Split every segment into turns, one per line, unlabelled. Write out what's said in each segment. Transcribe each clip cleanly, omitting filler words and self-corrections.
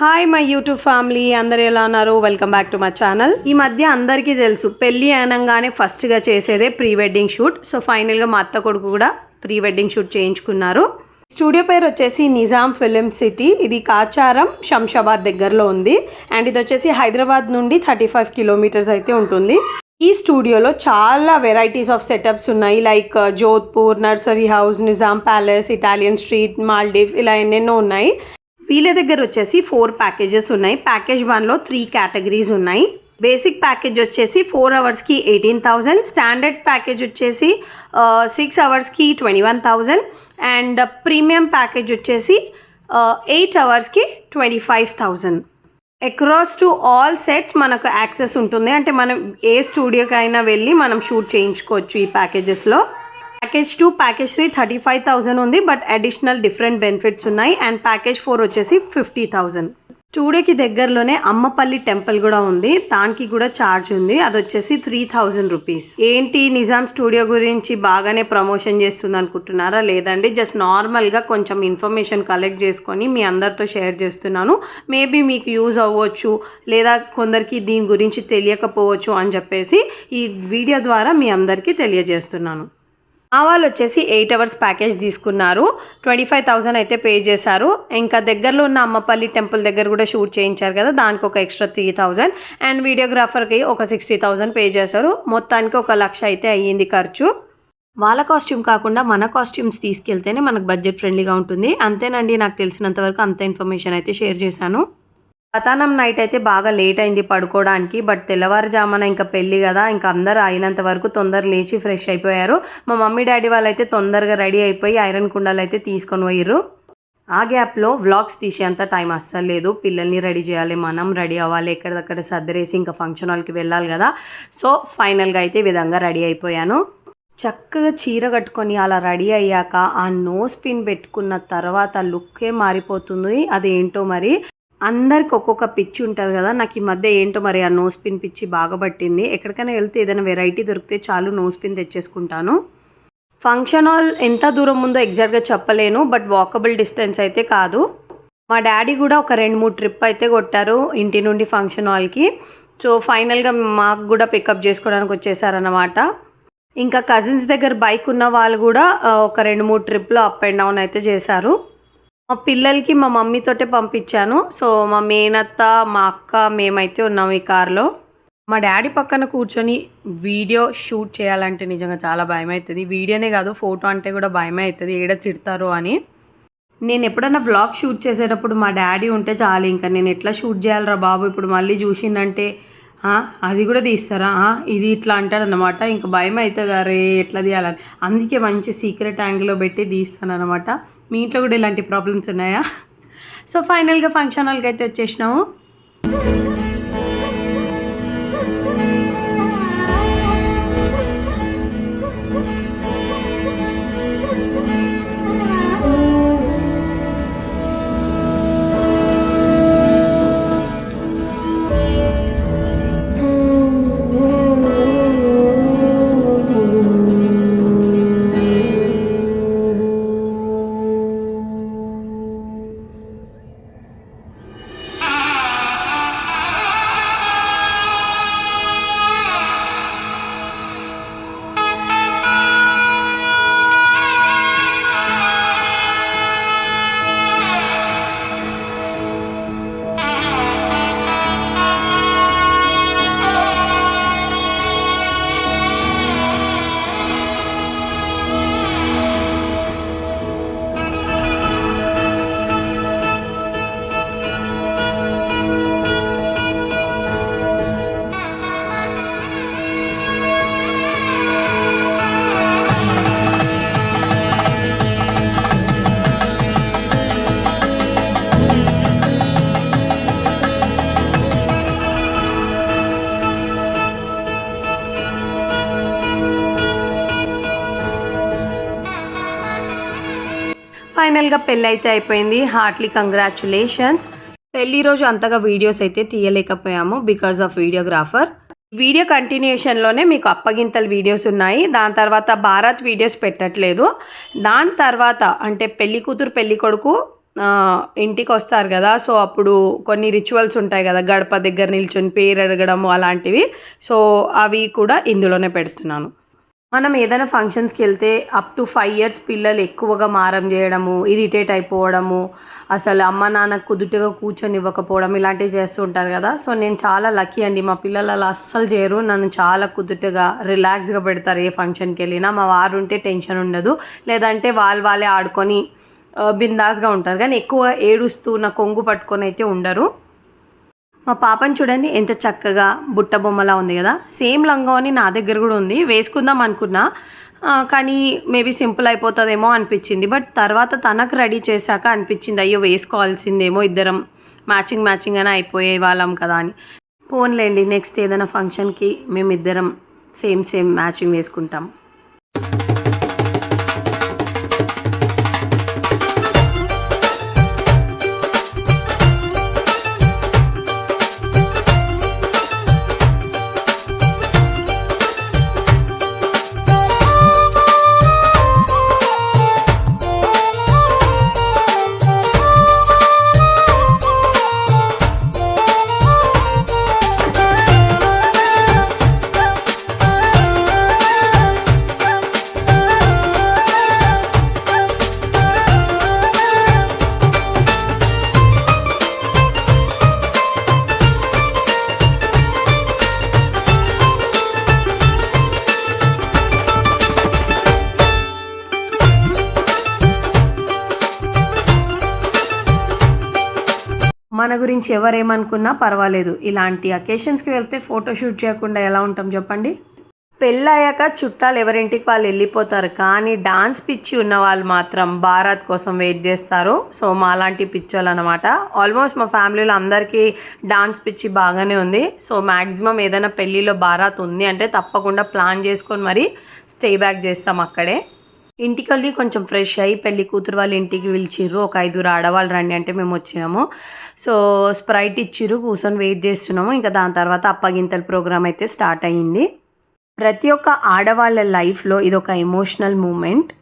Hi my YouTube family, అందరు ఎలా ఉన్నారు? Welcome back to my channel. ఈ మధ్య అందరికీ తెలుసు, పెళ్ళి అనగానే ఫస్ట్గా చేసేదే ప్రీ వెడ్డింగ్ షూట్. సో ఫైనల్గా మా అత్త కొడుకు కూడా ప్రీ వెడ్డింగ్ షూట్ చేయించుకున్నారు. స్టూడియో పేరు వచ్చేసి నిజాం ఫిలిం సిటీ. ఇది కాచారం శంషాబాద్ దగ్గరలో ఉంది. అండ్ ఇది వచ్చేసి హైదరాబాద్ నుండి 35 కిలోమీటర్స్ అయితే ఉంటుంది. ఈ స్టూడియోలో చాలా వెరైటీస్ ఆఫ్ సెటప్స్ ఉన్నాయి. Like Jodhpur, nursery house, Nizam palace, Italian street, Maldives, ఇలా ఎన్నెన్నో ఉన్నాయి. వీళ్ళ దగ్గర వచ్చేసి 4 ప్యాకేజెస్ ఉన్నాయి. ప్యాకేజ్ 1లో 3 కేటగిరీస్ ఉన్నాయి. బేసిక్ ప్యాకేజ్ వచ్చేసి 4 అవర్స్కి 18,000, స్టాండర్డ్ ప్యాకేజ్ వచ్చేసి 6 అవర్స్కి 21,000 అండ్ ప్రీమియం ప్యాకేజ్ వచ్చేసి 8 అవర్స్కి 25,000. అక్రాస్ టు ఆల్ సెట్స్ మనకు యాక్సెస్ ఉంటుంది. అంటే మనం ఏ స్టూడియోకైనా వెళ్ళి మనం షూట్ చేయించుకోవచ్చు ఈ ప్యాకేజెస్లో. ప్యాకేజ్ 2, ప్యాకేజ్ 3 35,000 ఉంది, బట్ అడిషనల్ డిఫరెంట్ బెనిఫిట్స్ ఉన్నాయి. అండ్ ప్యాకేజ్ 4 వచ్చేసి 50,000. స్టూడియోకి దగ్గరలోనే అమ్మపల్లి టెంపుల్ కూడా ఉంది, దానికి కూడా ఛార్జ్ ఉంది. అది వచ్చేసి 3,000 రూపీస్. ఏంటి నిజాం స్టూడియో గురించి బాగానే ప్రమోషన్ చేస్తుంది అనుకుంటున్నారా? లేదండి, జస్ట్ నార్మల్గా కొంచెం ఇన్ఫర్మేషన్ కలెక్ట్ చేసుకొని మీ అందరితో షేర్ చేస్తున్నాను. మేబీ మీకు యూజ్ అవ్వచ్చు, లేదా కొందరికి దీని గురించి తెలియకపోవచ్చు అని చెప్పేసి ఈ వీడియో ద్వారా మీ అందరికీ తెలియజేస్తున్నాను. మా వాళ్ళు వచ్చేసి 8 అవర్స్ ప్యాకేజ్ తీసుకున్నారు. 25,000 అయితే పే చేశారు. ఇంకా దగ్గరలో ఉన్న అమ్మపల్లి టెంపుల్ దగ్గర కూడా షూట్ చేయించారు కదా, దానికి ఒక ఎక్స్ట్రా 3,000 అండ్ వీడియోగ్రాఫర్కి ఒక 60,000 పే చేశారు. మొత్తానికి 1,00,000 అయితే అయ్యింది ఖర్చు. వాళ్ళ కాస్ట్యూమ్ కాకుండా మన కాస్ట్యూమ్స్ తీసుకెళ్తేనే మనకు బడ్జెట్ ఫ్రెండ్లీగా ఉంటుంది. అంతేనండి, నాకు తెలిసినంత వరకు అంత ఇన్ఫర్మేషన్ అయితే షేర్ చేశాను. ప్రధానం నైట్ అయితే బాగా లేట్ అయింది పడుకోవడానికి. బట్ తెల్లవారుజామున ఇంకా పెళ్ళి కదా, ఇంకా అందరూ అయినంత వరకు తొందర లేచి ఫ్రెష్ అయిపోయారు. మా మమ్మీ డాడీ వాళ్ళైతే తొందరగా రెడీ అయిపోయి ఐరన్ కుండలు అయితే తీసుకొని పోయిర్రు. ఆ గ్యాప్లో వ్లాగ్స్ తీసేంత టైం అస్సలు లేదు. పిల్లల్ని రెడీ చేయాలి, మనం రెడీ అవ్వాలి, ఎక్కడిదక్కడ సర్దరేసి ఇంకా ఫంక్షన్ హాల్కి వెళ్ళాలి కదా. సో ఫైనల్గా అయితే ఈ విధంగా రెడీ అయిపోయాను. చక్కగా చీర కట్టుకొని అలా రెడీ అయ్యాక ఆ నోస్ పిన్ పెట్టుకున్న తర్వాత లుక్కే మారిపోతుంది. అదేంటో మరి, అందరికి ఒక్కొక్క పిచ్చి ఉంటుంది కదా. నాకు ఈ మధ్య ఏంటో మరి ఆ నోస్ పిన్ పిచ్చి బాగా పట్టింది. ఎక్కడికైనా వెళ్తే ఏదైనా వెరైటీ దొరికితే చాలు నోస్ పిన్ తెచ్చేసుకుంటాను. ఫంక్షన్ హాల్ ఎంత దూరం ఉందో ఎగ్జాక్ట్గా చెప్పలేను, బట్ వాకబుల్ డిస్టెన్స్ అయితే కాదు. మా డాడీ కూడా ఒక 2-3 ట్రిప్ అయితే కొట్టారు ఇంటి నుండి ఫంక్షన్ హాల్కి. సో ఫైనల్గా మాకు కూడా పికప్ చేసుకోవడానికి వచ్చేసారన్నమాట. ఇంకా కజిన్స్ దగ్గర బైక్ ఉన్న వాళ్ళు కూడా ఒక 2-3 ట్రిప్లో అప్ అండ్ డౌన్ అయితే చేశారు. మా పిల్లలకి మా మమ్మీతోటే పంపించాను. సో మా మేనత్త, మా అక్క, మేమైతే ఉన్నాము ఈ కార్లో. మా డాడీ పక్కన కూర్చొని వీడియో షూట్ చేయాలంటే నిజంగా చాలా భయం అవుతుంది. వీడియోనే కాదు, ఫోటో అంటే కూడా భయమే అవుతుంది, ఏడ తిడతారో అని. నేను ఎప్పుడన్నా బ్లాగ్ షూట్ చేసేటప్పుడు మా డాడీ ఉంటే చాలు, ఇంకా నేను ఎట్లా షూట్ చేయాలరా బాబు, ఇప్పుడు మళ్ళీ చూసిందంటే అది కూడా తీస్తారా, ఇది ఇట్లా అంటారనమాట. ఇంకా భయం అవుతుంది, అరే ఎట్లా తీయాలని. అందుకే మంచి సీక్రెట్ యాంగిల్లో పెట్టి తీస్తాను అనమాట. మీ ఇంట్లో కూడా ఇలాంటి ప్రాబ్లమ్స్ ఉన్నాయా? సో ఫైనల్గా ఫంక్షన్ హాల్కి అయితే వచ్చేసినాము. ఫైనల్గా పెళ్ళి అయితే అయిపోయింది. Hartley congratulations. పెళ్లి రోజు అంతగా వీడియోస్ అయితే తీయలేకపోయాము బికాజ్ ఆఫ్ వీడియోగ్రాఫర్. వీడియో కంటిన్యూషన్లోనే మీకు అప్పగింతల వీడియోస్ ఉన్నాయి. దాని తర్వాత భారత్ వీడియోస్ పెట్టట్లేదు. దాని తర్వాత అంటే పెళ్లి కూతురు పెళ్లి కొడుకు ఇంటికి వస్తారు కదా, సో అప్పుడు కొన్ని రిచువల్స్ ఉంటాయి కదా, గడప దగ్గర నిల్చొని పేరు అడగడము అలాంటివి. సో అవి కూడా ఇందులోనే పెడుతున్నాను. మనం ఏదైనా ఫంక్షన్స్కి వెళ్తే అప్ టు 5 years పిల్లలు ఎక్కువగా మారం చేయడము, ఇరిటేట్ అయిపోవడము, అసలు అమ్మ నాన్న కుదుటగా కూర్చొని ఇవ్వకపోవడం ఇలాంటివి చేస్తూ ఉంటారు కదా. సో నేను చాలా లక్కీ అండి, మా పిల్లలు అలా అస్సలు చేయరు. నన్ను చాలా కుదుటగా రిలాక్స్గా పెడతారు. ఏ ఫంక్షన్కి వెళ్ళినా మా వారు ఉంటే టెన్షన్ ఉండదు, లేదంటే వాళ్ళే ఆడుకొని బిందాస్గా ఉంటారు. కానీ ఎక్కువ ఏడుస్తూ నా కొంగు పట్టుకొని అయితే ఉండరు. మా పాపని చూడండి ఎంత చక్కగా బుట్ట బొమ్మలా ఉంది కదా. సేమ్ లంగావని నా దగ్గర కూడా ఉంది, వేసుకుందాం అనుకున్నా, కానీ మేబీ సింపుల్ అయిపోతుందేమో అనిపించింది. బట్ తర్వాత తనకు రెడీ చేశాక అనిపించింది అయ్యో వేసుకోవాల్సిందేమో, ఇద్దరం మ్యాచింగ్ అని అయిపోయే వాళ్ళం కదా అని. పోన్లేండి, నెక్స్ట్ ఏదైనా ఫంక్షన్కి మేమిద్దరం సేమ్ మ్యాచింగ్ వేసుకుంటాం. మన గురించి ఎవరేమనుకున్నా పర్వాలేదు, ఇలాంటి అకేషన్స్కి వెళ్తే ఫోటోషూట్ చేయకుండా ఎలా ఉంటాం చెప్పండి. పెళ్ళయ్యాక చుట్టాలు ఎవరింటికి వాళ్ళు వెళ్ళిపోతారు, కానీ డాన్స్ పిచ్చి ఉన్న వాళ్ళు మాత్రం బారాత్ కోసం వెయిట్ చేస్తారు. సో మాలాంటి పిచ్చోళ్ళు అనమాట. ఆల్మోస్ట్ మా ఫ్యామిలీలో అందరికీ డాన్స్ పిచ్చి బాగానే ఉంది. సో మ్యాక్సిమం ఏదైనా పెళ్ళిలో బారాత్ ఉంది అంటే తప్పకుండా ప్లాన్ చేసుకొని మరీ స్టే బ్యాక్ చేస్తాం అక్కడే. ఇంటికి వెళ్ళి కొంచెం ఫ్రెష్ అయ్యి పెళ్లి కూతురు వాళ్ళ ఇంటికి పిలిచిర్రు. ఒక 5 ఆడవాళ్ళు రండి అంటే మేము వచ్చినాము. సో స్ప్రైట్ ఇచ్చిర్రు, కూర్చొని వెయిట్ చేస్తున్నాము. ఇంకా దాని తర్వాత అప్పగింతల ప్రోగ్రామ్ అయితే స్టార్ట్ అయ్యింది. ప్రతి ఒక్క ఆడవాళ్ళ లైఫ్లో ఇదొక ఎమోషనల్ మూమెంట్.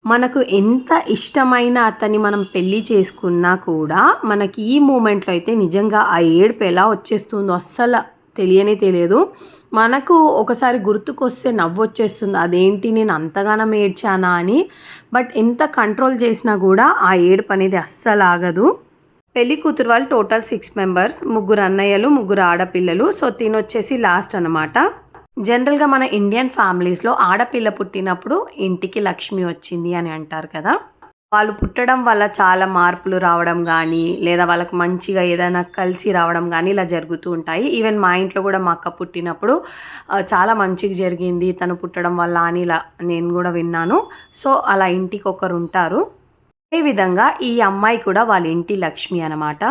మనకు ఎంత ఇష్టమైన అతన్ని మనం పెళ్ళి చేసుకున్నా కూడా మనకి ఈ మూమెంట్లో అయితే నిజంగా ఆ ఏడుపు ఎలా వచ్చేస్తుందో అస్సలు తెలియదు. మనకు ఒకసారి గుర్తుకొస్తే నవ్వు వచ్చేస్తుంది, అదేంటి నేను అంతగానం ఏడ్చానా అని. బట్ ఎంత కంట్రోల్ చేసినా కూడా ఆ ఏడుపు అనేది అస్సలు ఆగదు. పెళ్లి కూతురు వాళ్ళు టోటల్ 6 members, 3 అన్నయ్యలు, 3 ఆడపిల్లలు. సో తినొచ్చేసి లాస్ట్ అనమాట. జనరల్గా మన ఇండియన్ ఫ్యామిలీస్లో ఆడపిల్ల పుట్టినప్పుడు ఇంటికి లక్ష్మి వచ్చింది అని అంటారు కదా. వాళ్ళు పుట్టడం వల్ల చాలా మార్పులు రావడం కానీ, లేదా వాళ్ళకు మంచిగా ఏదైనా కలిసి రావడం కానీ ఇలా జరుగుతూ ఉంటాయి. ఈవెన్ మా ఇంట్లో కూడా మా అక్క పుట్టినప్పుడు చాలా మంచిగా జరిగింది తను పుట్టడం వల్ల అని ఇలా నేను కూడా విన్నాను. సో అలా ఇంటికి ఒకరు ఉంటారు. అదేవిధంగా ఈ అమ్మాయి కూడా వాళ్ళ ఇంటి లక్ష్మి అనమాట.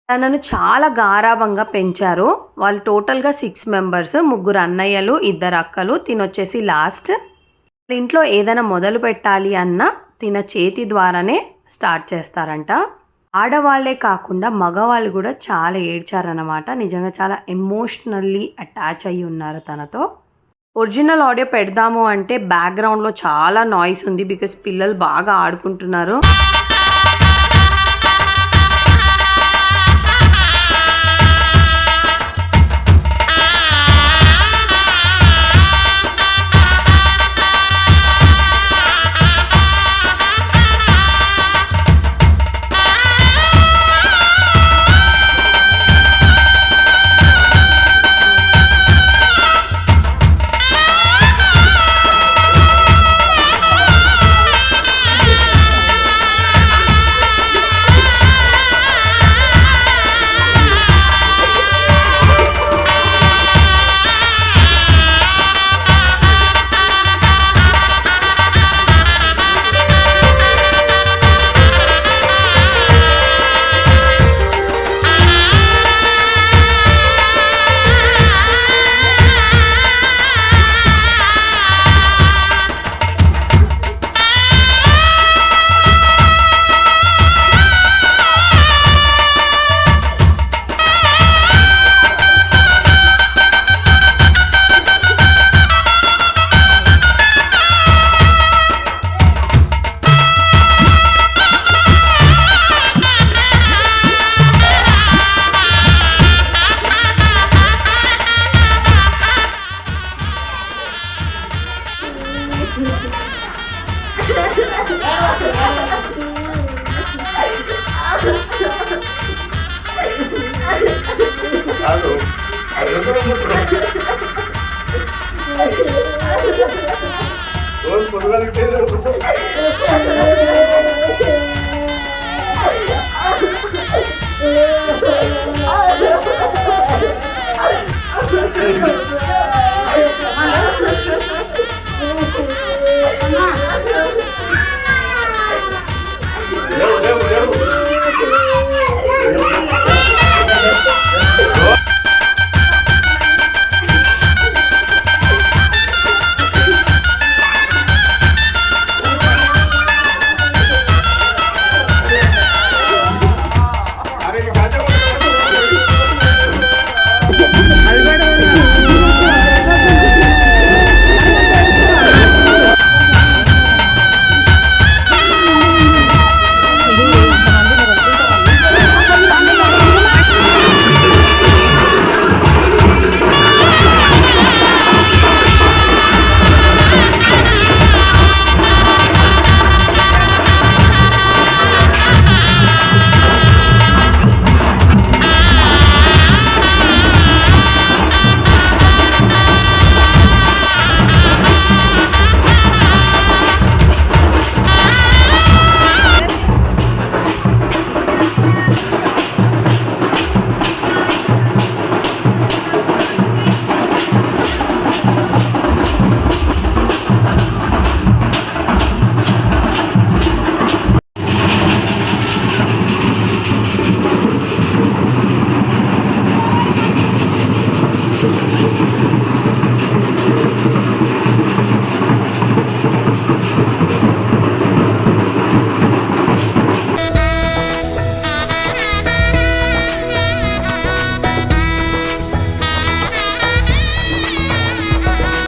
తనను చాలా గారాబంగా పెంచారు. వాళ్ళు టోటల్గా 6 members, 3 అన్నయ్యలు, 2 అక్కలు. తినొచ్చేసి లాస్ట్. ఇంట్లో ఏదైనా మొదలు పెట్టాలి అన్న తిన చేతి ద్వారానే స్టార్ట్ చేస్తారంట. ఆడవాళ్లే కాకుండా మగవాళ్ళు కూడా చాలా ఏడ్చారనమాట. నిజంగా చాలా ఎమోషనల్లీ అటాచ్ అయ్యి ఉన్నారు తనతో. ఒరిజినల్ ఆడియో పెడదాము అంటే బ్యాక్గ్రౌండ్లో చాలా నాయిస్ ఉంది, బికాస్ పిల్లలు బాగా ఆడుకుంటున్నారు.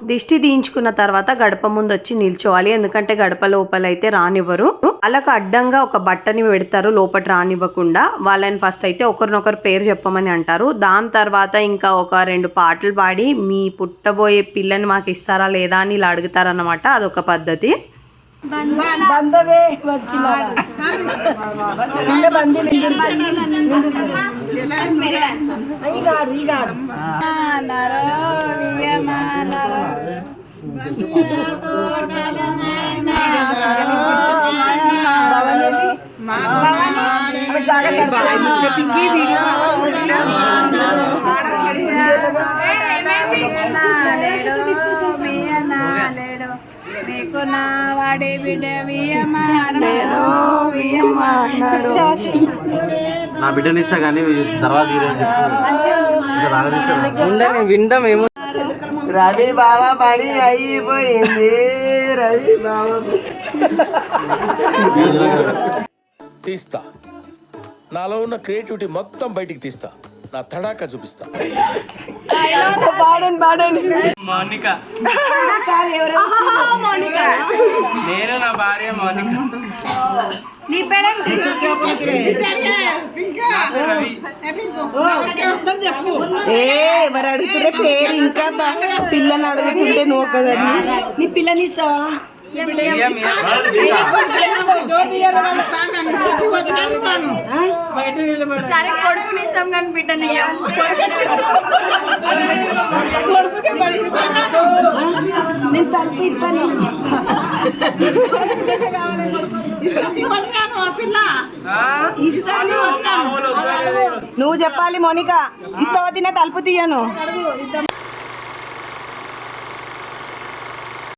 దిష్టి తీయించుకున్న తర్వాత గడప ముందు వచ్చి నిల్చోవాలి, ఎందుకంటే గడప లోపలైతే రానివ్వరు. వాళ్ళకు అడ్డంగా ఒక బట్టని పెడతారు లోపల రానివ్వకుండా. వాళ్ళని ఫస్ట్ అయితే ఒకరినొకరు పేరు చెప్పమని అంటారు. దాని తర్వాత ఇంకా ఒక 2 పాటలు పాడి మీ పుట్టబోయే పిల్లని మాకు ఇస్తారా లేదా అని ఇలా అడుగుతారన్నమాట. అదొక పద్ధతి.
మీకు నా వాడే బిడ్డ
నా బిడ్డని ఇస్తా కానీ తర్వాత
వింటాం ఏమో. రవి బాబా పని అయిపోయింది. రవి బాబా
తీస్తా, నాలో ఉన్న క్రియేటివిటీ మొత్తం బయటికి తీస్తా, నా తడాకా చూపిస్తా.
మౌనిక, నేను నా భార్య మౌనిక.
నీ పేరేంటి?
ఎవరు అడుగుతుంటే పేరు ఇంకా పిల్లని అడుగుతుంటే నువ్వు కదండి. నీ పిల్లని ఇస్తావా?
సరే కొడుకుని ఇస్తాం కానీ బిడ్డని
నేను తలుపు ఇస్తాను. నువ్వు చెప్పాలి మౌనిక, ఇస్తావా? తినే తలుపు తీయను.